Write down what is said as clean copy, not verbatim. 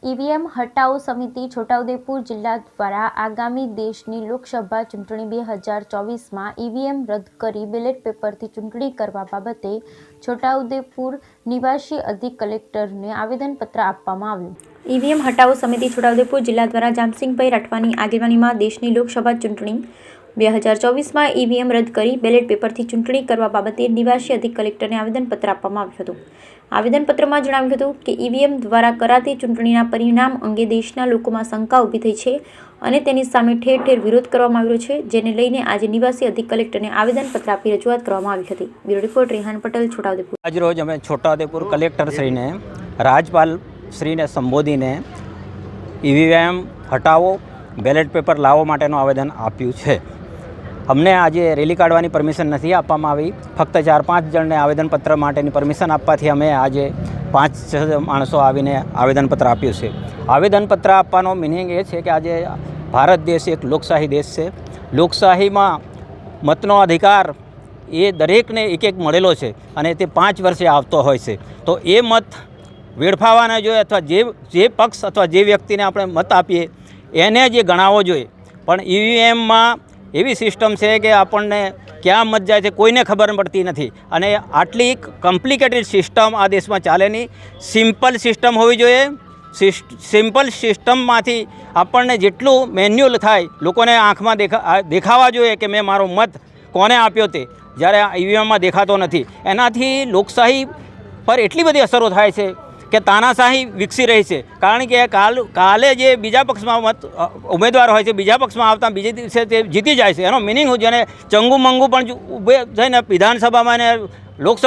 EVM हटाओ समिति छोटाउदेपुर जिला द्वारा आगामी देशनी लोकसभा चूंटणी 2024 में ईवीएम रद्द करी बेलेट पेपर थी चूंटणी करवा बाबते छोटाउदेपुर निवासी अधिक कलेक्टर ने आवेदनपत्र आपवामां आव्युं। ईवीएम हटाओ समिति छोटाउदेपुर जिला द्वारा जामसिंगभाई राठवानी आगेवानी में देशनी लोकसभा चूंटणी 2024 में ईवीएम रद्द करी बेलेट पेपर थी चूंटणी करवा बाबते निवासी अधिक कलेक्टर ने आवेदनपत्र आपवामां आव्युं हतुं। आवेदनपत्रमां जणाव्युं हतुं के ईवीएम द्वारा कराती चूंटणीना परिणाम अंगे देशना लोकोमां शंका ऊभी थई छे अने तेनी सामे ठेर ठेर विरोध करवामां आवी रह्यो छे, जेने लईने आज निवासी अधिक कलेक्टरने आवेदनपत्र आपी रजूआत करवामां आवी हती। Bureau report Rehan Patel, Chhotaudepur. आज रोज अमे छोटाउदेपुर कलेक्टर श्रीने રાજપાલ શ્રીને સંબોધીને ઈવીએમ હટાવો બેલેટ પેપર લાવો માટેનું આવેદન આપ્યું છે। અમને આજે રેલી કાઢવાની પરમિશન નથી આપવામાં આવી, ફક્ત 4-5 જણને આવેદનપત્ર માટેની પરમિશન આપવાથી અમે આજે 5-6 માણસો આવીને આવેદનપત્ર આપ્યું છે। આવેદનપત્ર આપવાનો મિનિંગ એ છે કે આજે ભારત દેશ એક લોકશાહી દેશ છે। લોકશાહીમાં મતનો અધિકાર એ દરેકને એક મળેલો છે અને તે 5 વર્ષે આવતો હોય છે, તો એ મત વેડફાવા ન જોઈએ અથવા જે પક્ષ અથવા જે વ્યક્તિને આપણે મત આપીએ એને જે ગણાવવો જોઈએ। પણ ઈવીએમમાં એવી સિસ્ટમ છે કે આપણને ક્યાં મત જાય છે કોઈને ખબર પડતી નથી અને આટલી કોમ્પ્લિકેટેડ સિસ્ટમ આ દેશમાં ચાલે નહીં। સિમ્પલ સિસ્ટમ હોવી જોઈએ। સિમ્પલ સિસ્ટમમાંથી આપણને જેટલું મેન્યુઅલ થાય લોકોને આંખમાં દેખાવા જોઈએ કે મેં મારો મત કોને આપ્યો તે, જ્યારે ઈવીએમમાં દેખાતો નથી। એનાથી લોકશાહી પર એટલી બધી અસરો થાય છે કે તાનાશાહી વિકસી રહી છે, કારણ કે કાલે જે બીજા પક્ષમાં મત ઉમેદવાર હોય છે બીજા પક્ષમાં આવતા બીજે દિવસે તે જીતી જાય છે। એનો મિનિંગ હું જેને ચંગુ મંગુ પણ ઊભે થઈને વિધાનસભામાં અને લોકસભા